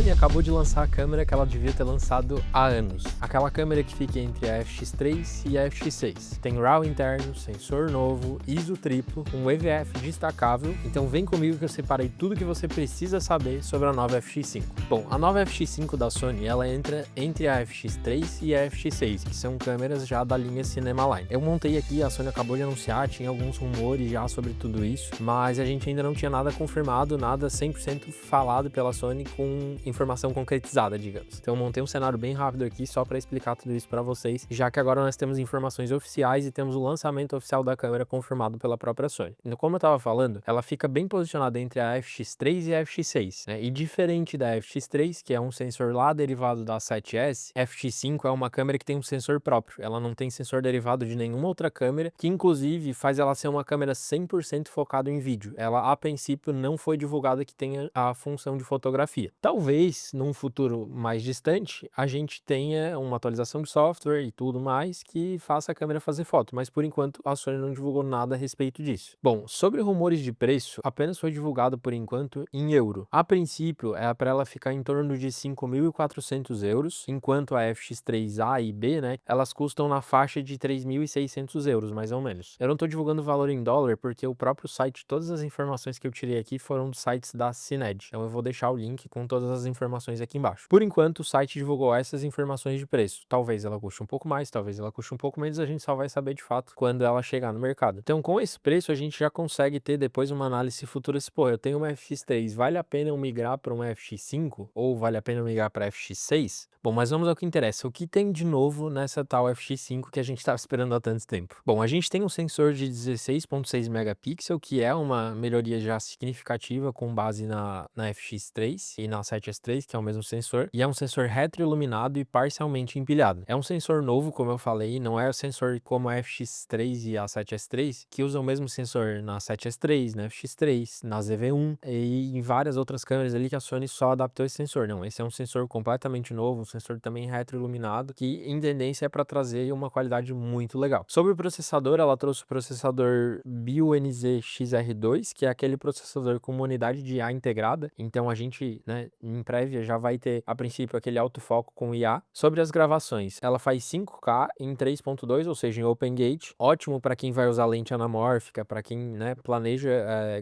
Sony acabou de lançar a câmera que ela devia ter lançado há anos. Aquela câmera que fica entre a FX3 e a FX6. Tem RAW interno, sensor novo, ISO triplo, um EVF destacável. Então vem comigo que eu separei tudo que você precisa saber sobre a nova FX5. Bom, a nova FX5 da Sony, ela entra entre a FX3 e a FX6, que são câmeras já da linha Cinema-Line. Eu montei aqui, a Sony acabou de anunciar, tinha alguns rumores já sobre tudo isso, mas a gente ainda não tinha nada confirmado, nada 100% falado pela Sony com informação concretizada, digamos. Então eu montei um cenário bem rápido aqui só para explicar tudo isso para vocês, já que agora nós temos informações oficiais e temos o lançamento oficial da câmera confirmado pela própria Sony. Então, como eu estava falando, ela fica bem posicionada entre a FX3 e a FX6, né? E diferente da FX3, que é um sensor lá derivado da 7S, FX5 é uma câmera que tem um sensor próprio. Ela não tem sensor derivado de nenhuma outra câmera, que inclusive faz ela ser uma câmera 100% focada em vídeo. Ela, a princípio, não foi divulgada que tenha a função de fotografia. Talvez, num futuro mais distante, a gente tenha uma atualização de software e tudo mais que faça a câmera fazer foto, mas por enquanto a Sony não divulgou nada a respeito disso. Bom, sobre rumores de preço, apenas foi divulgado por enquanto em euro. A princípio, é para ela ficar em torno de 5.400 euros, enquanto a FX3A e B, né, elas custam na faixa de 3.600 euros, mais ou menos. Eu não tô divulgando o valor em dólar porque o próprio site, todas as informações que eu tirei aqui foram dos sites da Cined. Então eu vou deixar o link com todas as informações aqui embaixo. Por enquanto, o site divulgou essas informações de preço. Talvez ela custe um pouco mais, talvez ela custe um pouco menos, a gente só vai saber de fato quando ela chegar no mercado. Então, com esse preço, a gente já consegue ter depois uma análise futura se, pô, eu tenho uma FX3, vale a pena eu migrar para uma FX5? Ou vale a pena eu migrar para FX6? Bom, mas vamos ao que interessa. O que tem de novo nessa tal FX5 que a gente estava esperando há tanto tempo? Bom, a gente tem um sensor de 16.6 megapixels, que é uma melhoria já significativa com base na FX3 e na 7S3, que é o mesmo sensor, e é um sensor retroiluminado e parcialmente empilhado. É um sensor novo, como eu falei, não é o sensor como a FX3 e a 7S3, que usam o mesmo sensor na 7S3, na FX3, na ZV-1 e em várias outras câmeras ali que a Sony só adaptou esse sensor. Não, esse é um sensor completamente novo, um sensor também retroiluminado, que em tendência é para trazer uma qualidade muito legal. Sobre o processador, ela trouxe o processador BioNZ XR2, que é aquele processador com uma unidade de IA integrada. Então a gente, né, em prévia já vai ter, a princípio, aquele autofoco com IA. Sobre as gravações, ela faz 5K em 3.2, ou seja, em Open Gate. Ótimo para quem vai usar lente anamórfica, para quem, né, planeja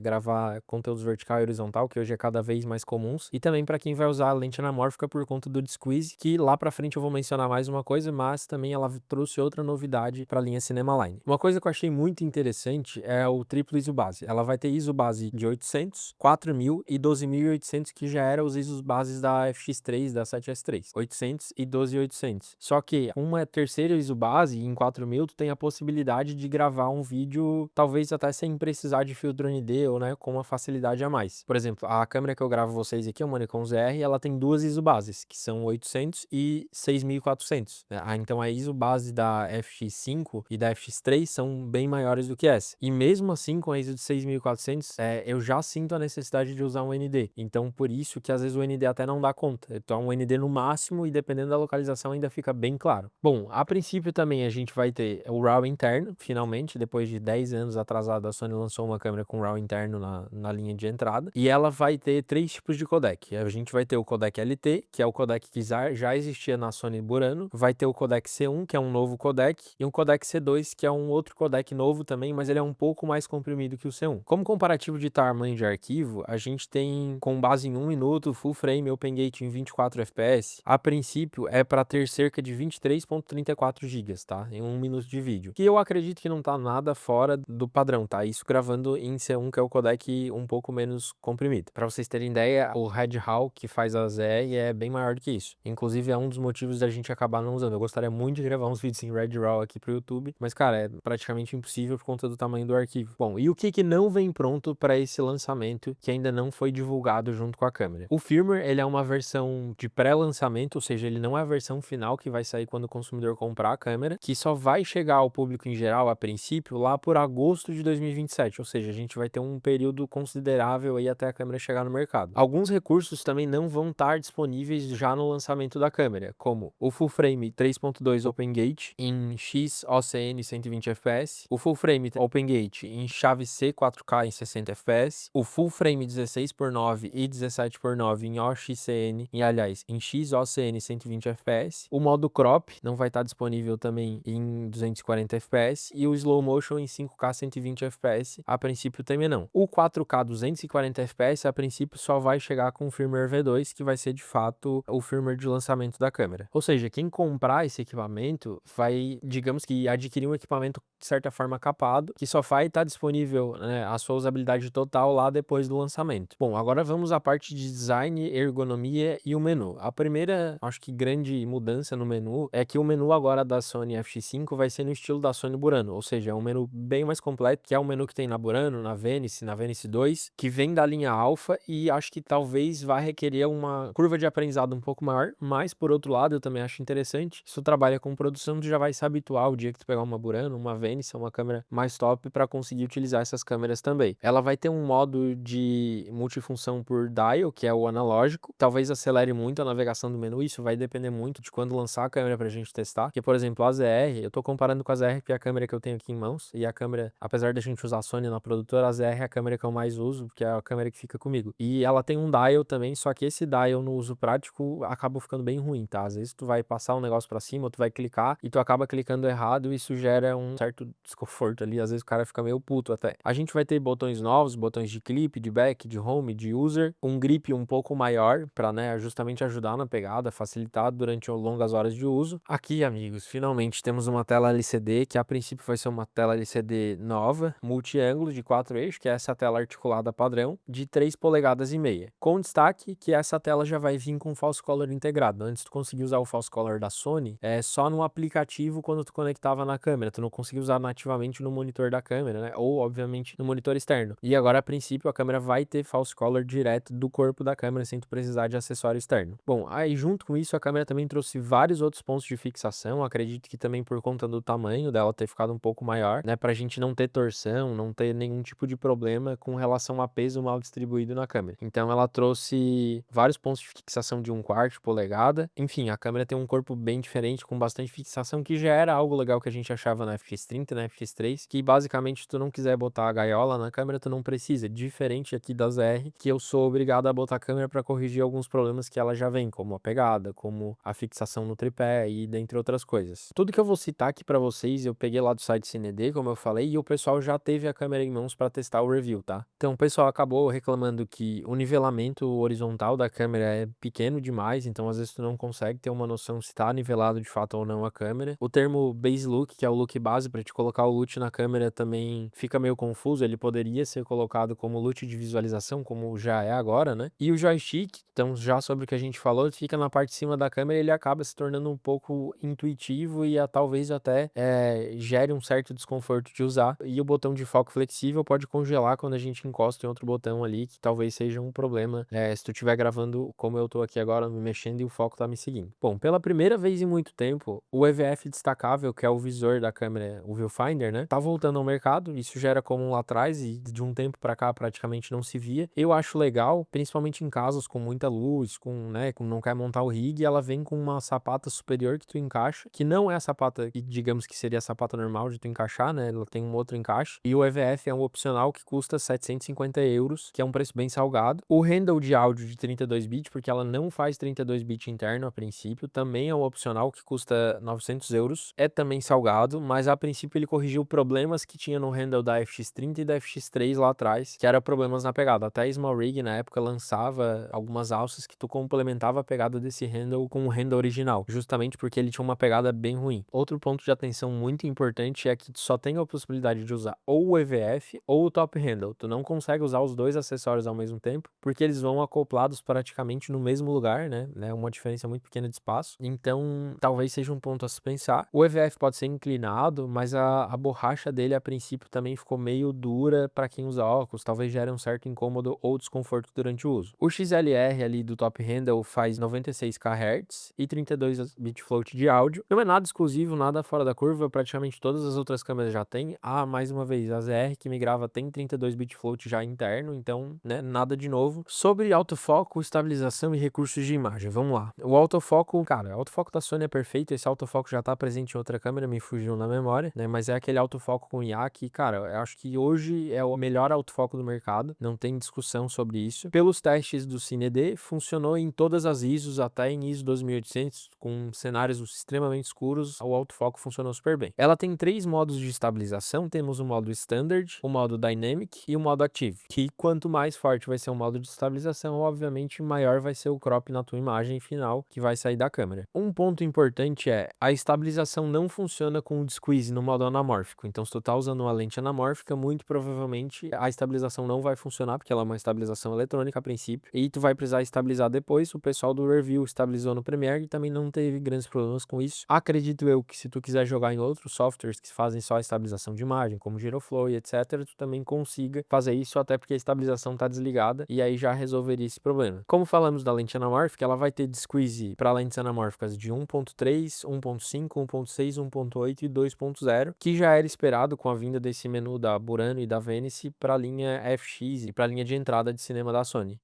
gravar conteúdos vertical e horizontal, que hoje é cada vez mais comuns. E também para quem vai usar a lente anamórfica por conta do Squeeze, que lá para frente eu vou mencionar mais uma coisa, mas também ela trouxe outra novidade para a linha Cinema-Line. Uma coisa que eu achei muito interessante é o triplo ISO base. Ela vai ter ISO base de 800, 4000 e 12.800, que já eram os ISOs bases da FX3, da 7S3. 800 e 12.800. Só que uma terceira ISO base em 4000 tu tem a possibilidade de gravar um vídeo talvez até sem precisar de filtro ND ou, né, com uma facilidade a mais. Por exemplo, a câmera que eu gravo vocês aqui, a Monicon ZR, ela tem duas ISO bases, que são 800 e 6400. Então a ISO base da FX5 e da FX3 são bem maiores do que essa. E mesmo assim, com a ISO de 6400, eu já sinto a necessidade de usar um ND. Então, por isso que às vezes o ND até não dá conta. Então, um ND no máximo e dependendo da localização ainda fica bem claro. Bom, a princípio também a gente vai ter o RAW interno, finalmente, depois de 10 anos atrasado, a Sony lançou uma câmera com RAW interno na linha de entrada. E ela vai ter 3 tipos de codec. A gente vai ter o codec LT, que é o codec que já existia na Sony Burano. Vai ter o codec C1, que é um novo codec. E um codec C2, que é um outro codec novo também, mas ele é um pouco mais comprimido que o C1. Como comparativo de tamanho de arquivo, a gente tem com base em 1 minuto, full frame, Open Gate em 24 fps. A princípio é para ter cerca de 23.34 GB, tá? Em 1 minuto de vídeo. Que eu acredito que não tá nada fora do padrão, tá? Isso gravando em C1, que é o codec um pouco menos comprimido. Para vocês terem ideia, o Red Hall que faz a ZR é bem maior do que isso. Inclusive é um dos motivos da gente acabar não usando. Eu gostaria muito de gravar uns vídeos em Red Raw aqui pro YouTube, mas cara, é praticamente impossível por conta do tamanho do arquivo. Bom, e o que não vem pronto para esse lançamento que ainda não foi divulgado junto com a câmera? O firmware, ele é uma versão de pré-lançamento, ou seja, ele não é a versão final que vai sair quando o consumidor comprar a câmera, que só vai chegar ao público em geral, a princípio, lá por agosto de 2027, ou seja, a gente vai ter um período considerável aí até a câmera chegar no mercado. Alguns recursos também não vão estar disponíveis já no lançamento da câmera, como o Full Frame 3.2 Open Gate em XOCN 120 fps, o Full Frame Open Gate em chave C 4K em 60 fps, o Full Frame 16:9 e 17:9 em OXCN, aliás, em XOCN 120 fps. O modo crop não vai estar disponível também em 240 fps e o slow motion em 5K 120 fps, a princípio também não. O 4K 240 fps a princípio só vai chegar com o firmware V2, que vai ser de fato o firmware de lançamento da câmera. Ou seja, quem comprar esse equipamento vai, digamos que, adquirir um equipamento de certa forma capado, que só vai estar disponível, né, a sua usabilidade total lá depois do lançamento. Bom, agora vamos à parte de design, ergonomia e o menu. A primeira, acho que grande mudança no menu é que o menu agora da Sony FX5 vai ser no estilo da Sony Burano, ou seja, é um menu bem mais completo, que é o menu que tem na Burano, na Venice 2, que vem da linha Alpha e acho que talvez vá requerer uma curva de aprendizado um pouco maior, mas por outro lado eu também acho interessante, se tu trabalha com produção, tu já vai se habituar o dia que tu pegar uma Burano, uma Venice, uma câmera mais top para conseguir utilizar essas câmeras também. Ela vai ter um modo de multifunção por dial, que é o analógico, talvez acelere muito a navegação do menu, isso vai depender muito de quando lançar a câmera pra gente testar, porque por exemplo a ZR, eu tô comparando com a ZR que é a câmera que eu tenho aqui em mãos, e a câmera, apesar da gente usar a Sony na produtora, a ZR é a câmera que eu mais uso, porque é a câmera que fica comigo. E ela tem um dial também, só que esse dial no uso prático acaba ficando bem ruim, tá? Às vezes tu vai passar um negócio pra cima, ou tu vai clicar e tu acaba clicando errado e isso gera um certo desconforto ali, às vezes o cara fica meio puto até. A gente vai ter botões novos, botões de clip, de back, de home, de user, um grip um pouco maior pra, né, justamente ajudar na pegada, facilitar durante longas horas de uso. Aqui, amigos, finalmente temos uma tela LCD, que a princípio vai ser uma tela LCD nova, multi-ângulo de 4 eixos, que é essa tela articulada padrão, de 3 polegadas e meia. Com destaque que essa tela já vai vir com false color integrado. Antes tu conseguia usar o false color da Sony, só no aplicativo quando tu conectava na câmera, tu não conseguia usar nativamente no monitor da câmera, né? Ou, obviamente, no monitor externo. E agora, a princípio, a câmera vai ter false color direto do corpo da câmera, sem tu precisar de acessório externo. Bom, aí junto com isso, a câmera também trouxe vários outros pontos de fixação, acredito que também por conta do tamanho dela ter ficado um pouco maior, né? Pra gente não ter torção, não ter nenhum tipo de problema com relação a peso mal distribuído na câmera. Então, ela trouxe vários pontos de fixação de 1/4 polegada. Enfim, a câmera tem um corpo bem diferente, com bastante fixação, que já era algo legal que a gente achava na FX30, na FX3, que basicamente, se tu não quiser botar a gaiola na câmera, tu não precisa. Diferente aqui da ZR, que eu sou obrigado a botar a câmera para corrigir alguns problemas que ela já vem, como a pegada, como a fixação no tripé e dentre outras coisas. Tudo que eu vou citar aqui para vocês, eu peguei lá do site CineD, como eu falei, e o pessoal já teve a câmera em mãos para testar o review, tá? Então, o pessoal acabou reclamando que o nivelamento horizontal da câmera é pequeno demais, então às vezes tu não consegue ter uma noção se tá nivelado de fato ou não a câmera. O termo base look, que é o look base para te colocar o LUT na câmera, também fica meio confuso, ele poderia ser colocado como LUT de visualização, como já é agora, né? E o joystick, então já sobre o que a gente falou, fica na parte de cima da câmera e ele acaba se tornando um pouco intuitivo e talvez até gere um certo desconforto de usar. E o botão de foco flexível pode congelar quando a gente encosta em outro botão ali, que talvez seja um problema se tu estiver gravando como eu tô aqui agora, me mexendo e o foco tá me seguindo. Bom, pela primeira vez em muito tempo, o EVF destacável, que é o visor da câmera, o viewfinder, né, tá voltando ao mercado. Isso já era comum lá atrás e de um tempo pra cá praticamente não se via. Eu acho legal, principalmente em casos com muita luz, com não quer montar o rig, ela vem com uma sapata superior que tu encaixa, que não é a sapata que digamos que seria a sapata normal de tu encaixar, né, ela tem um outro encaixe. E o EVF é um opcional que custa 750 euros, que é um preço bem salgado. O handle de áudio de 32 bits, porque ela não faz 32 bits interno a princípio, também é um opcional que custa 900 euros, é também salgado, mas a princípio ele corrigiu problemas que tinha no handle da FX30 e da FX3 lá atrás, que era problemas na pegada. Até a Small Rig na época lançava algumas alças que tu complementava a pegada desse handle com o handle original, justamente porque ele tinha uma pegada bem ruim. Outro ponto de atenção muito importante é que tu só tem a possibilidade de usar ou o EVF ou o top handle. Tu não consegue usar os dois acessórios ao mesmo tempo, porque eles vão acoplados praticamente no mesmo lugar, né? Uma diferença muito pequena de espaço. Então, talvez seja um ponto a se pensar. O EVF pode ser inclinado, mas a borracha dele a princípio também ficou meio dura para quem usa óculos, talvez gere um certo incômodo ou desconforto durante o uso. O XLR ali do top handle faz 96 kHz e 32 bit float de áudio. Não é nada exclusivo, nada fora da curva, praticamente todas as outras câmeras já tem. Mais uma vez, a ZR que me grava tem 32 bit float já interno, então, né, nada de novo. Sobre autofoco, estabilização e recursos de imagem, vamos lá. O autofoco, cara, o autofoco da Sony é perfeito, esse autofoco já tá presente em outra câmera, me fugiu na memória, né, mas é aquele autofoco com IA que, cara, eu acho que hoje é o melhor autofoco do mercado, não tem discussão sobre isso. Pelos testes do ND, funcionou em todas as ISOs, até em ISO 2800, com cenários extremamente escuros, o autofoco funcionou super bem. Ela tem 3 modos de estabilização, temos o modo Standard, o modo Dynamic e o modo Active, que quanto mais forte vai ser o modo de estabilização, obviamente maior vai ser o crop na tua imagem final que vai sair da câmera. Um ponto importante é, a estabilização não funciona com o squeeze no modo anamórfico, então se tu tá usando uma lente anamórfica, muito provavelmente a estabilização não vai funcionar, porque ela é uma estabilização eletrônica a princípio, e tu vai precisar estabilizar depois. O pessoal do review estabilizou no Premiere e também não teve grandes problemas com isso. Acredito eu que se tu quiser jogar em outros softwares que fazem só a estabilização de imagem, como Giroflow e etc, tu também consiga fazer isso, até porque a estabilização tá desligada, e aí já resolveria esse problema. Como falamos da lente anamórfica, ela vai ter squeeze para lentes anamórficas de 1.3, 1.5, 1.6, 1.8 e 2.0, que já era esperado com a vinda desse menu da Burano e da Venice para a linha FX e para a linha de entrada de cinema da Sony.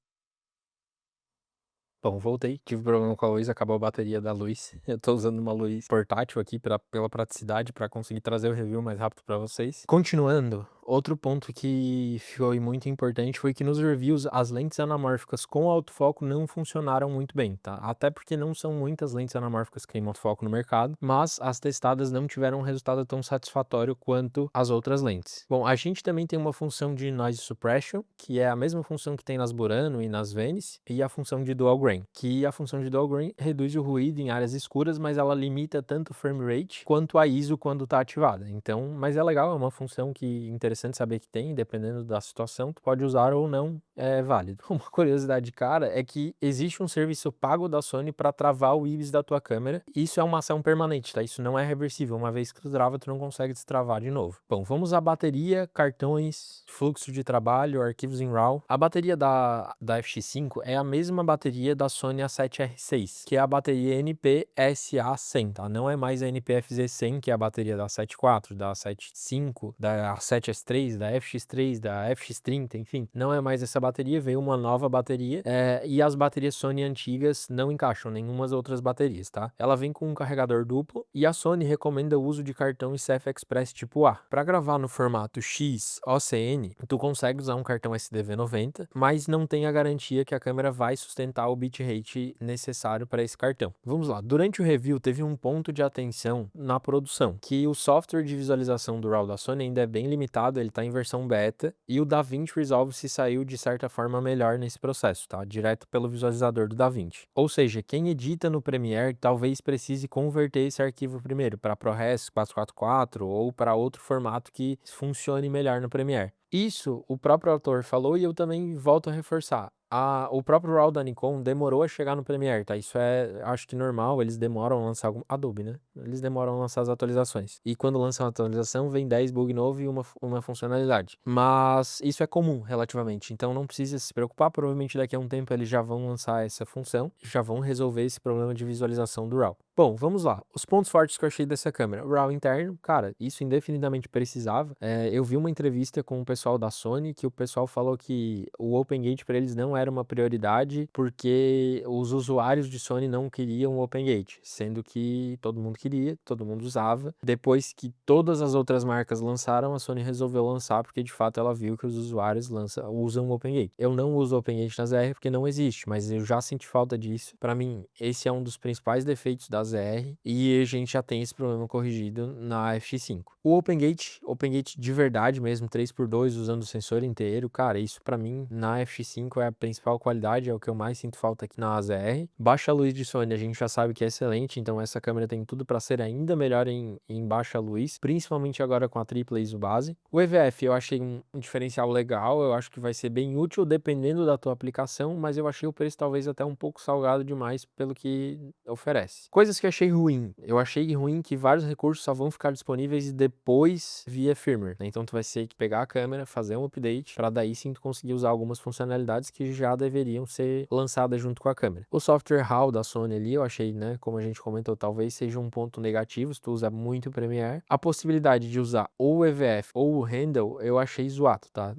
Bom, voltei, tive problema com a luz, acabou a bateria da luz. Eu tô usando uma luz portátil aqui pela praticidade, para conseguir trazer o review mais rápido para vocês. Continuando, outro ponto que foi muito importante foi que nos reviews as lentes anamórficas com autofoco não funcionaram muito bem, tá? Até porque não são muitas lentes anamórficas que tem autofoco no mercado, mas as testadas não tiveram um resultado tão satisfatório quanto as outras lentes. Bom, a gente também tem uma função de Noise Suppression, que é a mesma função que tem nas Burano e nas Venice, e a função de Dual Grain, que a função de Dual Grain reduz o ruído em áreas escuras, mas ela limita tanto o frame rate quanto a ISO quando tá ativada. Então, mas é legal, é uma função que interessante saber que tem, dependendo da situação, tu pode usar ou não, é válido. Uma curiosidade, cara, é que existe um serviço pago da Sony para travar o IBIS da tua câmera. Isso é uma ação permanente, tá? Isso não é reversível. Uma vez que tu trava, tu não consegue destravar de novo. Bom, vamos à bateria, cartões, fluxo de trabalho, arquivos em RAW. A bateria da FX5 é a mesma bateria da Sony A7R6, que é a bateria NP-SA100, tá? Não é mais a NP-FZ100, que é a bateria da A7 IV, da A7 V, da A7S3, da FX3, da FX30, enfim. Não é mais essa bateria, veio uma nova bateria, e as baterias Sony antigas não encaixam nenhuma das outras baterias, tá? Ela vem com um carregador duplo e a Sony recomenda o uso de cartão CF Express tipo A. Para gravar no formato X OCN, tu consegue usar um cartão SDV90, mas não tem a garantia que a câmera vai sustentar o bitrate necessário para esse cartão. Vamos lá, durante o review teve um ponto de atenção na produção, que o software de visualização do RAW da Sony ainda é bem limitado, ele está em versão beta, e o DaVinci Resolve se saiu de certa forma melhor nesse processo, tá? Direto pelo visualizador do DaVinci. Ou seja, quem edita no Premiere talvez precise converter esse arquivo primeiro para ProRes 444 ou para outro formato que funcione melhor no Premiere. Isso o próprio autor falou e eu também volto a reforçar. O próprio RAW da Nikon demorou a chegar no Premiere, tá? Isso é, acho que normal, eles demoram a lançar Adobe, né? Eles demoram a lançar as atualizações. E quando lançam a atualização, vem 10 bug novo e uma funcionalidade. Mas isso é comum, relativamente. Então não precisa se preocupar, provavelmente daqui a um tempo eles já vão lançar essa função, já vão resolver esse problema de visualização do RAW. Bom, vamos lá. Os pontos fortes que eu achei dessa câmera. O RAW interno, cara, isso indefinidamente precisava. Eu vi uma entrevista com o pessoal da Sony, que o pessoal falou que o OpenGate para eles não era uma prioridade, porque os usuários de Sony não queriam o OpenGate, sendo que todo mundo queria, todo mundo usava. Depois que todas as outras marcas lançaram, a Sony resolveu lançar, porque de fato ela viu que os usuários usam o OpenGate. Eu não uso o OpenGate na ZR porque não existe, mas eu já senti falta disso. Para mim, esse é um dos principais defeitos da ZR, e a gente já tem esse problema corrigido na FX5. O OpenGate de verdade mesmo, 3x2 usando o sensor inteiro, cara, isso para mim na FX5 é a principal qualidade, é o que eu mais sinto falta aqui na ZR. Baixa luz de Sony a gente já sabe que é excelente, então essa câmera tem tudo para ser ainda melhor em baixa luz, principalmente agora com a tripla ISO base. O EVF eu achei um diferencial legal, eu acho que vai ser bem útil dependendo da tua aplicação, mas eu achei o preço talvez até um pouco salgado demais pelo que oferece. Coisas que eu achei ruim. Eu achei ruim que vários recursos só vão ficar disponíveis depois via firmware, né? Então tu vai ter que pegar a câmera, fazer um update, para daí sim tu conseguir usar algumas funcionalidades que já deveriam ser lançadas junto com a câmera. O software RAW da Sony ali, eu achei, né, como a gente comentou, talvez seja um ponto negativo se tu usa muito o Premiere. A possibilidade de usar ou o EVF ou o Handle, eu achei zoado, tá?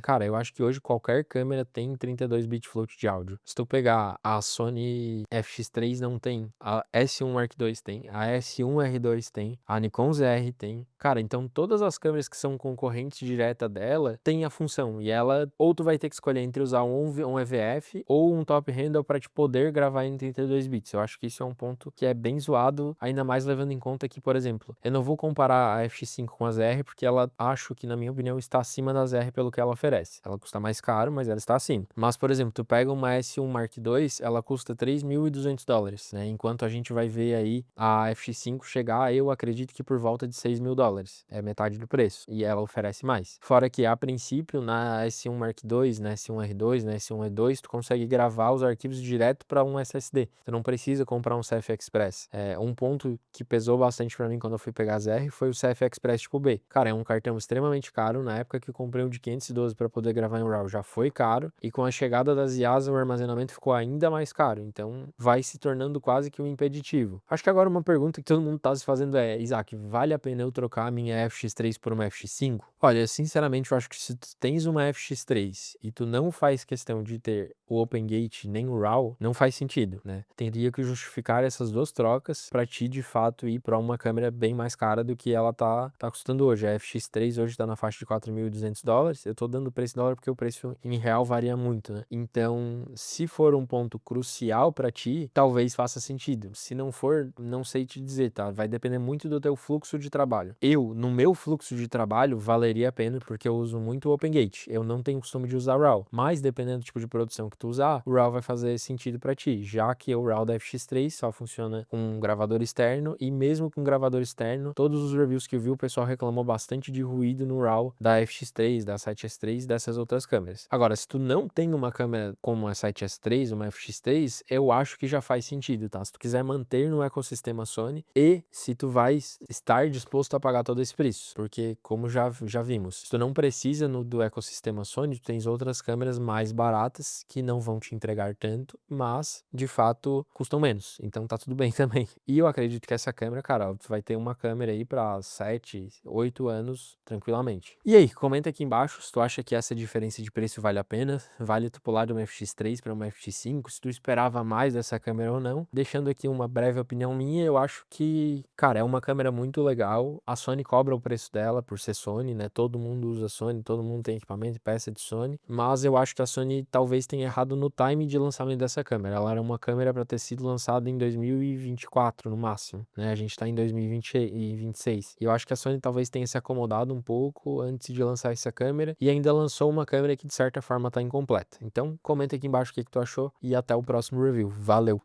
Cara, eu acho que hoje qualquer câmera tem 32 bit float de áudio. Se tu pegar a Sony FX3 não tem, a S1 Mark II tem, a S1R2 tem, a Nikon ZR tem. Cara, então todas as câmeras que são concorrentes direta dela tem a função. E ela, ou tu vai ter que escolher entre usar um EVF ou um top handle para te poder gravar em 32 bits. Eu acho que isso é um ponto que é bem zoado, ainda mais levando em conta que, por exemplo, eu não vou comparar a FX5 com a ZR porque ela, acho que, na minha opinião, está acima da ZR pelo que ela oferece. Ela custa mais caro, mas ela está acima. Mas, por exemplo, tu pega uma S1 Mark II, ela custa $3.200, né? Enquanto a gente vai ver aí a FX5 chegar, eu acredito que por volta de $6.000. É metade do preço. E ela oferece mais. Fora que, a princípio, na S1 Mark II, na S1R2, na S1E2, tu consegue gravar os arquivos direto para um SSD. Tu não precisa comprar um CF Express. Um ponto que pesou bastante para mim quando eu fui pegar a ZR foi o CF Express tipo B. Cara, é um cartão extremamente caro. Na época que eu comprei um de 512 para poder gravar em RAW já foi caro. E com a chegada das IAs, o armazenamento ficou ainda mais caro. Então, vai se tornando quase que um impeditivo. Acho que agora uma pergunta que todo mundo tá se fazendo é: Isaac, vale a pena eu trocar a minha FX3 por uma FX5? Olha, sinceramente, eu acho que se tu tens uma FX3 e tu não faz questão de ter o OpenGate nem o RAW, não faz sentido, né? Teria que justificar essas duas trocas para ti, de fato, ir para uma câmera bem mais cara do que ela tá custando hoje. A FX3 hoje tá na faixa de $4.200. Eu tô dando o preço em dólar porque o preço em real varia muito, né? Então, se for um ponto crucial para ti, talvez faça sentido. Se não for, não sei te dizer, tá? Vai depender muito do teu fluxo de trabalho. No meu fluxo de trabalho, valeria a pena porque eu uso muito o OpenGate. Eu não tenho costume de usar RAW, mas dependendo do tipo de produção que tu usar, o RAW vai fazer sentido para ti, já que o RAW da FX3 só funciona com um gravador externo, e mesmo com gravador externo, todos os reviews que eu vi, o pessoal reclamou bastante de ruído no RAW da FX3, da 7S3 e dessas outras câmeras. Agora, se tu não tem uma câmera como a 7S3, uma FX3, eu acho que já faz sentido, tá? Se tu quiser manter no ecossistema Sony e se tu vai estar disposto a pagar todo esse preço, porque como já vimos, se tu não precisa do ecossistema Sony, tu tens outras câmeras mais baratas que não vão te entregar tanto, mas de fato custam menos, então tá tudo bem também. E eu acredito que essa câmera, cara, tu vai ter uma câmera aí para 7, 8 anos tranquilamente. E aí, comenta aqui embaixo se tu acha que essa diferença de preço vale a pena, vale tu pular de uma FX3 para uma FX5, se tu esperava mais dessa câmera ou não. Deixando aqui uma breve opinião minha, eu acho que, cara, é uma câmera muito legal. A Sony cobra o preço dela por ser Sony, né? Todo mundo usa Sony, todo mundo tem equipamento e peça de Sony, mas eu acho que a Sony talvez tenha errado no time de lançamento dessa câmera. Ela era uma câmera para ter sido lançada em 2024 no máximo, né? A gente tá em 2026. E eu acho que a Sony talvez tenha se acomodado um pouco antes de lançar essa câmera e ainda lançou uma câmera que de certa forma tá incompleta. Então, comenta aqui embaixo o que tu achou e até o próximo review. Valeu!